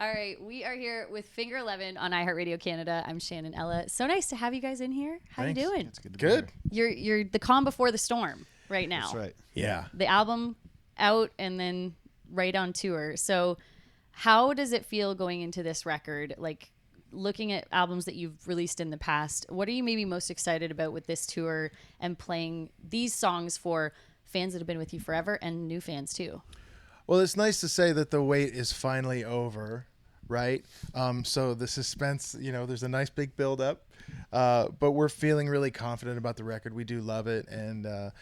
All right, we are here with Finger 11 on iHeartRadio Canada. I'm Shannon, Ella. So nice to have you guys in here. How Thanks. you doing? It's good. To be here. You're the calm before the storm right now. That's right. Yeah. The album out and then right on tour. So how does it feel going into this record? Like looking at albums that you've released in the past, what are you maybe most excited about with this tour and playing these songs for fans that have been with you forever and new fans too? Well, it's nice to say that the wait is finally over, right? So the suspense, there's a nice big build up, but we're feeling really confident about the record. We do love it. And,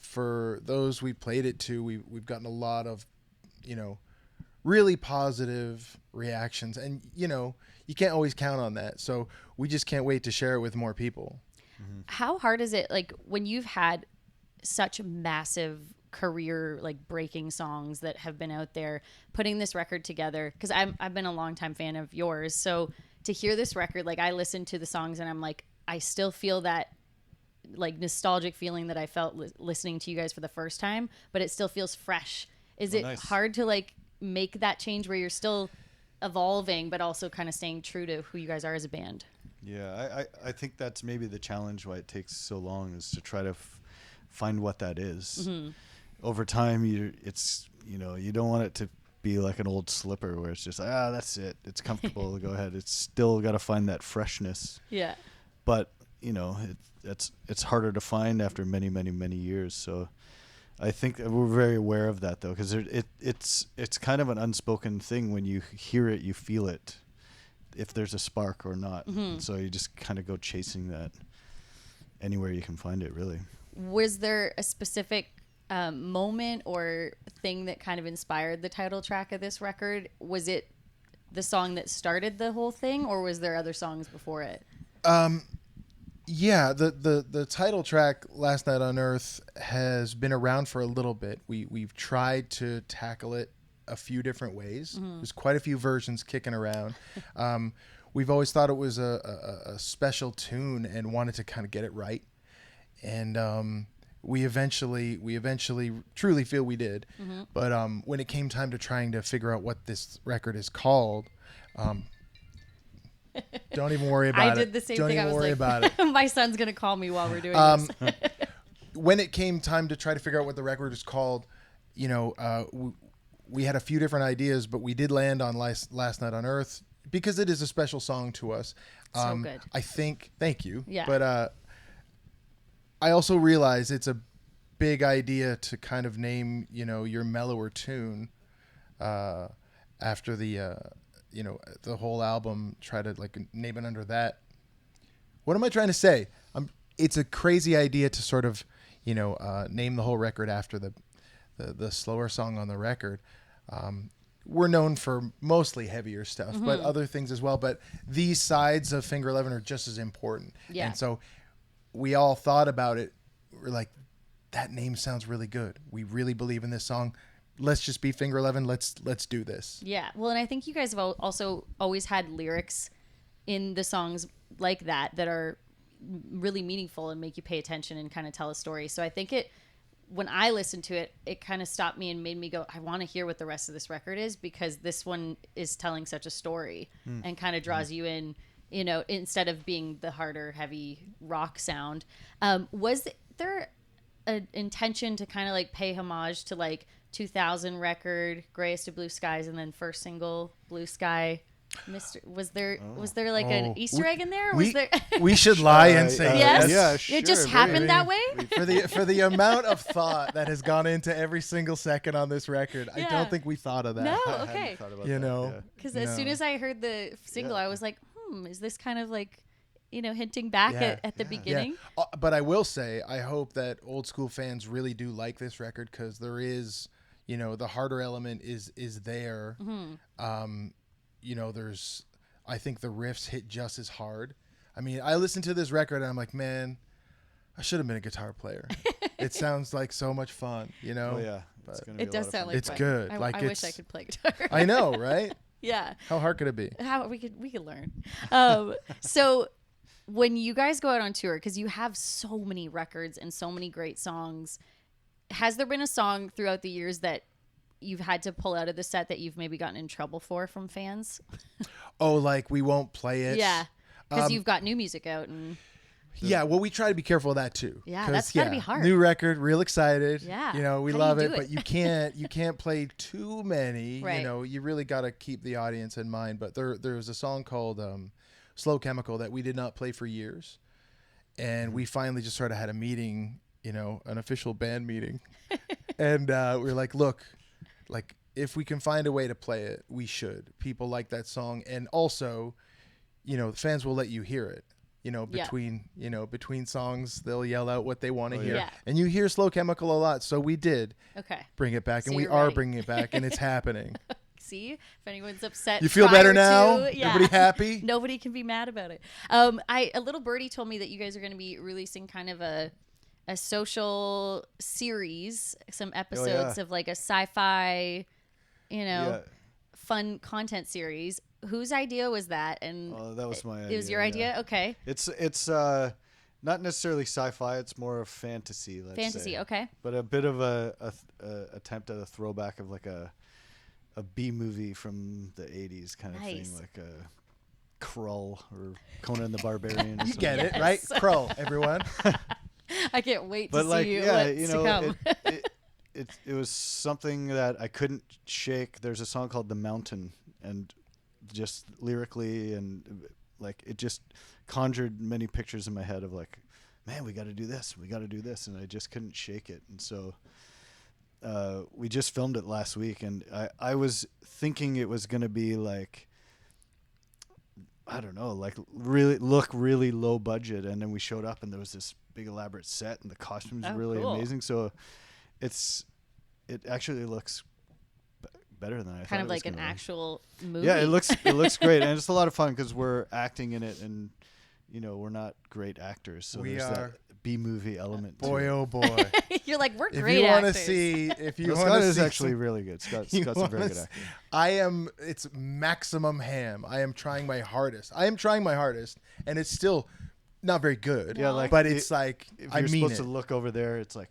for those we played it to, we've gotten a lot of, really positive reactions. And, you can't always count on that. So we just can't wait to share it with more people. Mm-hmm. How hard is it, like, when you've had such massive career, like, breaking songs that have been out there, putting this record together? Because I've been a longtime fan of yours. So to hear this record, like, I listen to the songs and I'm like, I still feel that, like, nostalgic feeling that I felt listening to you guys for the first time, but it still feels fresh. Is it hard to, like, make that change where you're still evolving but also kind of staying true to who you guys are as a band? Yeah, I think that's maybe the challenge why it takes so long, is to try to find what that is. Mm-hmm. Over time, you don't want it to be like an old slipper where it's just that's it, it's comfortable. Go ahead. It's still got to find that freshness. Yeah. But it's harder to find after many years. So I think we're very aware of that, though, because it's kind of an unspoken thing. When you hear it, you feel it, if there's a spark or not. Mm-hmm. So you just kind of go chasing that anywhere you can find it, really. Was there a specific moment or thing that kind of inspired the title track of this record? Was it the song that started the whole thing, or was there other songs before it? Yeah, the title track, Last Night on Earth, has been around for a little bit. We've tried to tackle it a few different ways. Mm-hmm. There's quite a few versions kicking around. We've always thought it was a special tune and wanted to kind of get it right. And we eventually truly feel we did. Mm-hmm. But when it came time to trying to figure out what this record is called, don't even worry about it. I did the same thing. Don't even worry about it. My son's going to call me while we're doing this. When it came time to try to figure out what the record is called, we had a few different ideas, but we did land on Last Night on Earth because it is a special song to us. So good. I think, thank you. Yeah. But I also realize it's a big idea to kind of name, your mellower tune after the whole album, try to like name it under that. What am I trying to say? It's a crazy idea to sort of, name the whole record after the slower song on the record. We're known for mostly heavier stuff, mm-hmm. but other things as well. But these sides of Finger 11 are just as important. Yeah. And so we all thought about it. We're like, that name sounds really good. We really believe in this song. Let's just be Finger 11. Let's do this. Yeah. Well, and I think you guys have also always had lyrics in the songs like that are really meaningful and make you pay attention and kind of tell a story. So I think when I listened to it, it kind of stopped me and made me go, I want to hear what the rest of this record is, because this one is telling such a story and kind of draws you in, instead of being the harder, heavy rock sound. Was there an intention to kind of like pay homage to like 2000 record, Grayest of Blue Skies, and then first single, Blue Sky? Was there like an Easter egg in there? We should lie and say yes. Yeah, sure, it just happened that way. For the amount of thought that has gone into every single second on this record, Yeah. I don't think we thought of that. No, I okay. hadn't thought about Because as soon as I heard the single, I was like, is this kind of like, hinting back at the beginning? Yeah. But I will say, I hope that old school fans really do like this record, because there is, the harder element is there. Mm-hmm. I think the riffs hit just as hard. I mean, I listened to this record and I'm like, man, I should have been a guitar player. It sounds like so much fun, Oh yeah, it does sound like it's fun. good. I wish I could play guitar. I know, right? Yeah. How hard could it be? How we could learn. So when you guys go out on tour, because you have so many records and so many great songs, has there been a song throughout the years that you've had to pull out of the set that you've maybe gotten in trouble for from fans? Oh, like we won't play it. Yeah, because you've got new music out and. Yeah, well, we try to be careful of that too. Yeah, that's gotta be hard. New record, real excited. Yeah. You know, we How do love you it, do but it? you can't play too many. Right. You know, you really got to keep the audience in mind. But there was a song called "Slow Chemical" that we did not play for years, and we finally just sort of had a meeting. You know, an official band meeting, and we were like, look, like if we can find a way to play it, we should. People like that song, and also, you know, fans will let you hear it. You know, between songs, they'll yell out what they want to hear. Yeah. And you hear Slow Chemical a lot, so we did bring it back, So and we you're are ready. bringing it back, and it's happening. See, if anyone's upset, You feel better prior now? to- yeah. Everybody happy? Nobody can be mad about it. A little birdie told me that you guys are going to be releasing kind of a social series, some episodes of like a sci-fi, fun content series. Whose idea was that? And that was my idea. It was your idea? Okay. It's not necessarily sci-fi. It's more of fantasy. Let's Fantasy, say. okay. But a bit of a attempt at a throwback of like a B movie from the 80s kind of Nice. thing, like a Krull or Conan the Barbarian. Or You something. get it, right? Krull, everyone. I can't wait to But like, see yeah, what's you to know, come. it was something that I couldn't shake. There's a song called "The Mountain," and just lyrically and like it just conjured many pictures in my head of like, man, we got to do this, and I just couldn't shake it. And so we just filmed it last week, and I was thinking it was going to be like, I don't know, like really low budget, and then we showed up and there was this big elaborate set and the costumes really cool. amazing. So it actually looks better than I thought. Kind of it was like an gonna look. actual movie. Yeah, it looks great, and it's a lot of fun because we're acting in it, and we're not great actors, so We there's are. that B movie element. Boy, to it. oh boy. You're like, we're If great you want to actors. see, if you No, want Scott to is see actually some- really good. Scott's you got some very wanna good s- acting. it's maximum ham. I am trying my hardest. And it's still not very good. Yeah, like but it's like If I you're mean supposed it. to look over there, it's like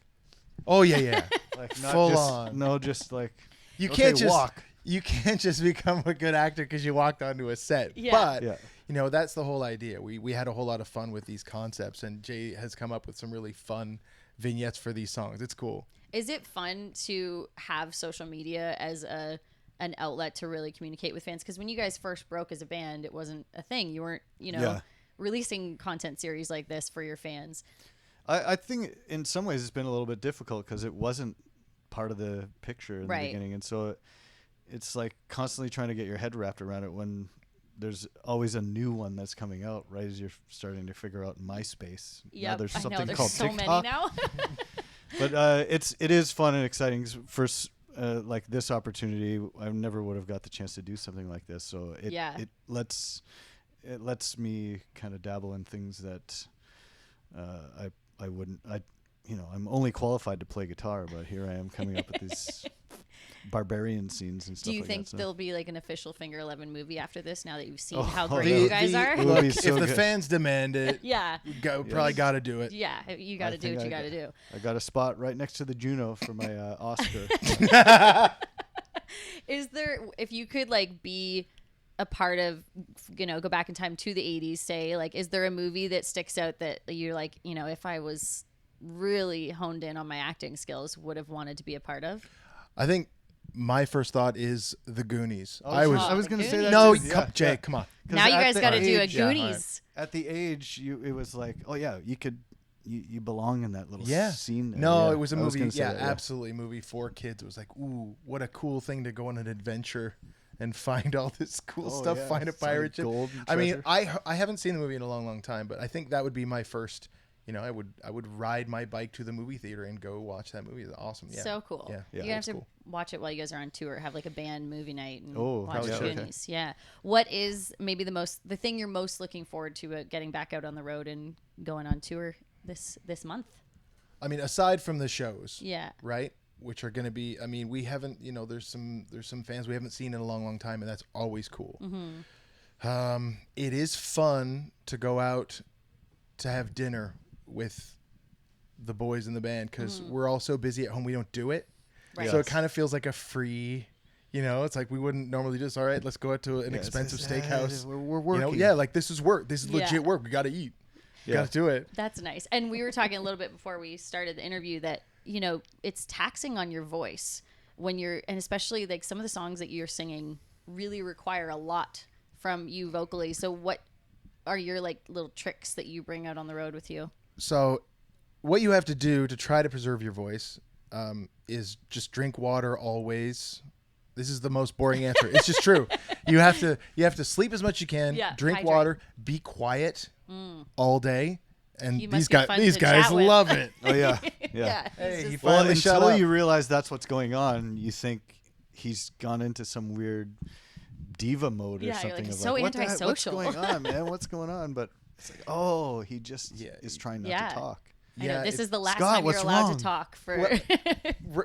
Oh yeah. like not Full just, on. No, just like You okay, can't just walk. You can't just become a good actor because you walked onto a set. Yeah. But Yeah. that's the whole idea. We had a whole lot of fun with these concepts, and Jay has come up with some really fun vignettes for these songs. It's cool. Is it fun to have social media as an outlet to really communicate with fans? Because when you guys first broke as a band, it wasn't a thing. You weren't, releasing content series like this for your fans. I think in some ways it's been a little bit difficult because it wasn't part of the picture in the beginning, and so it's like constantly trying to get your head wrapped around it when there's always a new one that's coming out right as you're starting to figure out MySpace. Yeah, Now there's something I know. There's called so TikTok. many now. But it is fun and exciting for like this opportunity. I never would have got the chance to do something like this, so it lets me kind of dabble in things that I wouldn't. I'm only qualified to play guitar, but here I am coming up with these barbarian scenes and stuff. Do you like think that, so. therell be like an official Finger 11 movie after this? Now that you've seen Oh, how oh, great no. you guys are. It would be Look, so if the good. fans demand it, Yeah, probably got to do it. yeah. You got to do think what you I got to do. I got a spot right next to the Juno for my Oscar. Is there, if you could like be a part of, go back in time to the 80s, say, like, is there a movie that sticks out that you're like, if I was really honed in on my acting skills, would have wanted to be a part of? I think my first thought is The Goonies. I was going to say that. No, too. Yeah, Jay, yeah. come on. 'Cause Now you at guys the got to do a age- Goonies. At the age, it was like, oh yeah, you belong in that little Yeah. scene. There. No, Yeah, it was a I movie. gonna say Yeah, that, absolutely. Movie for kids. It was like, ooh, what a cool thing to go on an adventure and find all this cool Oh, stuff. yeah. Find a Find pirate ship. gold and I mean, treasure. I haven't seen the movie in a long, long time, but I think that would be my first. I would ride my bike to the movie theater and go watch that movie. It's awesome. Yeah. So cool. Yeah. You're gonna have That's to cool. watch it while you guys are on tour. Have like a band movie night and Oh, watch probably the should. Goonies. Yeah. What is maybe the thing you're most looking forward to getting back out on the road and going on tour this month? I mean, aside from the shows, Yeah. right, which are going to be. I mean, we haven't. There's some fans we haven't seen in a long, long time, and that's always cool. Mm-hmm. It is fun to go out to have dinner with the boys in the band because we're all so busy at home we don't do it. Right. So it kind of feels like a free, it's like we wouldn't normally do this. All right, let's go out to an expensive steakhouse. We're working. Like this is work. This is legit work. We got to eat. Got to do it. That's nice. And we were talking a little bit before we started the interview that, it's taxing on your voice when and especially like some of the songs that you're singing really require a lot from you vocally. So what are your like little tricks that you bring out on the road with you? So what you have to do to try to preserve your voice is just drink water always. This is the most boring answer. It's just true. You have to sleep as much as you can, drink hydrate. water, be quiet all day. And He these must be fun guys to chat with. love it. Oh yeah. Hey, he Well, finally shut until up. you realize that's what's going on, you think he's gone into some weird diva mode or You're something. like, of so like, what the heck- antisocial. What's going on, man? What's going on? But it's like, oh, he just is trying not to talk. I know, this is the last Scott, time you're what's allowed wrong? to talk for.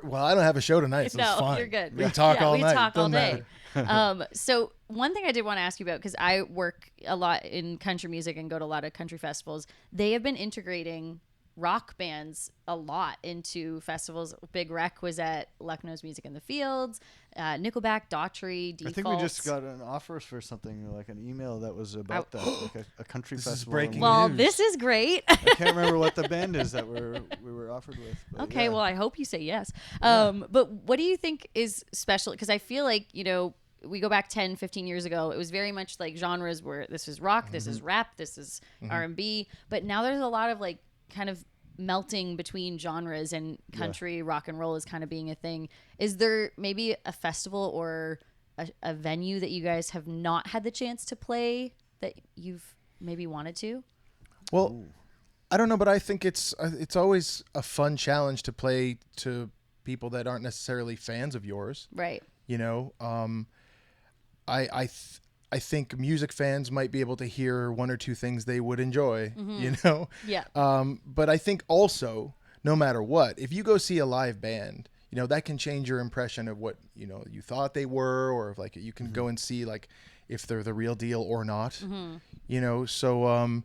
Well, I don't have a show tonight, so No, it's fine. you're good. We can talk all we night. talk all Doesn't day. matter. So one thing I did want to ask you about, because I work a lot in country music and go to a lot of country festivals, they have been integrating rock bands a lot into festivals. Big Wreck was at Lucknow's Music in the Fields, Nickelback, Daughtry, Default. I think we just got an offer for something, like an email that was about that, like a country This is festival. breaking Well, news. this is great. I can't remember what the band is that we were offered with. But Okay, yeah. well, I hope you say yes. But what do you think is special? Because I feel like, we go back 10, 15 years ago, it was very much like genres where this is rock, this is rap, this is R&B. But now there's a lot of like kind of melting between genres, and country rock and roll is kind of being a thing. Is there maybe a festival or a venue that you guys have not had the chance to play that you've maybe wanted to? Well, I don't know, but I think it's always a fun challenge to play to people that aren't necessarily fans of yours. Right. I think music fans might be able to hear one or two things they would enjoy, Yeah. But I think also, no matter what, if you go see a live band, that can change your impression of what, you thought they were, or if like you can go and see like if they're the real deal or not, so,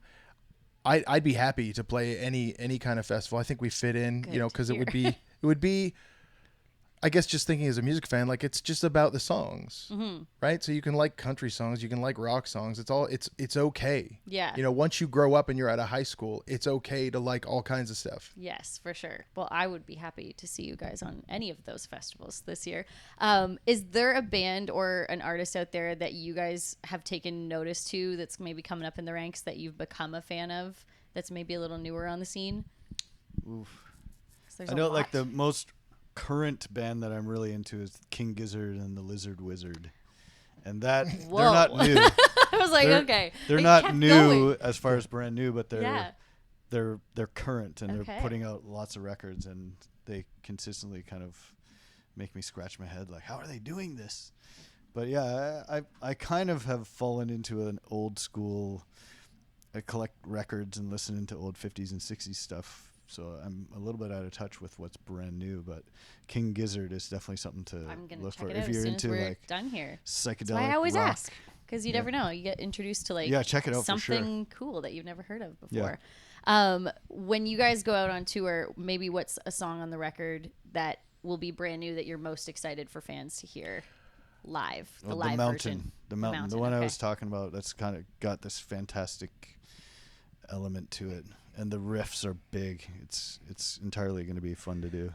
I'd be happy to play any kind of festival. I think we fit in, because it would be, I guess, just thinking as a music fan, like it's just about the songs, right? So you can like country songs, you can like rock songs. It's okay. Yeah. Once you grow up and you're at a high school, it's okay to like all kinds of stuff. Yes, for sure. Well, I would be happy to see you guys on any of those festivals this year. Is there a band or an artist out there that you guys have taken notice to that's maybe coming up in the ranks that you've become a fan of, that's maybe a little newer on the scene? Oof. There's I a know lot. like the most current band that I'm really into is King Gizzard and the Lizard Wizard, and that Whoa. they're not new. I was like, they're, okay. they're It not kept new going. as far as brand new, but Yeah. they're current, and Okay. they're putting out lots of records, and they consistently kind of make me scratch my head like, how are they doing this? But yeah, I kind of have fallen into an old school. I collect records and listen to old 50s and 60s stuff. So I'm a little bit out of touch with what's brand new, but King Gizzard is definitely something to I'm going to look check for it out if as you're soon as into we're like done here. psychedelic That's why I always rock. ask, because you never know. You get introduced to like check it out for sure. something cool that you've never heard of before. When you guys go out on tour, maybe what's a song on the record that will be brand new that you're most excited for fans to hear live? The live version. The mountain, the one I okay. was talking about. That's kind of got this fantastic element to it, and the riffs are big. It's entirely going to be fun to do.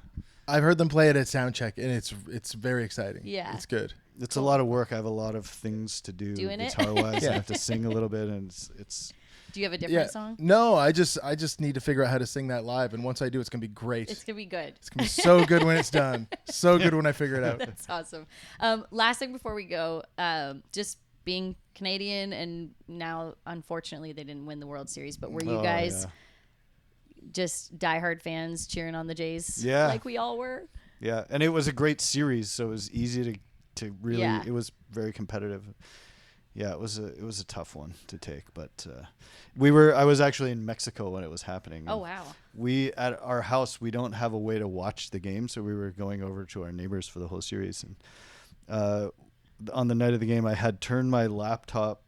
I've heard them play it at Soundcheck, and it's very exciting. Yeah. It's good. It's a lot of work. I have a lot of things to do Doing it? guitar-wise. Yeah. I have to sing a little bit, and it's Do you have a different song? No, I just need to figure out how to sing that live, and once I do, it's gonna be great. It's going to be good. It's gonna be so good when it's done. So good when I figure it out. That's awesome. Last thing before we go, just being Canadian, and now unfortunately they didn't win the World Series, but were you guys just diehard fans cheering on the Jays like we all were? Yeah, and it was a great series, so it was easy to really. Yeah. It was very competitive. Yeah, it was a tough one to take, but I was actually in Mexico when it was happening. Oh wow! We at our house we don't have a way to watch the game, so we were going over to our neighbors for the whole series. And on the night of the game, I had turned my laptop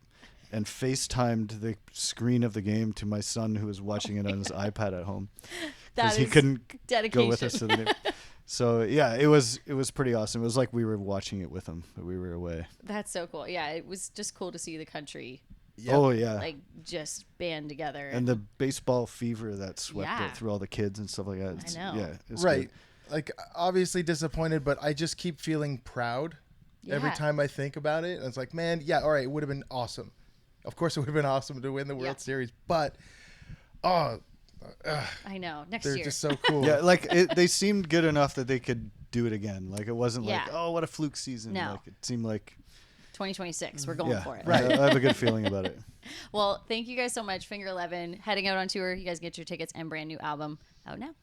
and FaceTimed the screen of the game to my son, who was watching it on his iPad at home, because he couldn't dedication. go with us to the game. So yeah, it was pretty awesome. It was like we were watching it with them, but we were away. That's so cool. Yeah, it was just cool to see the country Yep. Oh yeah, like just band together. and the baseball fever that swept Yeah. it through all the kids and stuff like that. know. Yeah, it's Right. good. Like, obviously disappointed, but I just keep feeling proud every Yeah. time I think about it. And it's like, man, yeah, all right, it would have been awesome. Of course, it would have been awesome to win the World Yeah. Series, but oh, I know. Next they're year. just so cool. Yeah, like they seemed good enough that they could do it again. Like it wasn't like, Yeah. oh, what a fluke season. No. Like it seemed like 2026. We're going yeah, for it. Right. I have a good feeling about it. Well, thank you guys so much. Finger 11 heading out on tour. You guys get your tickets and brand new album out now.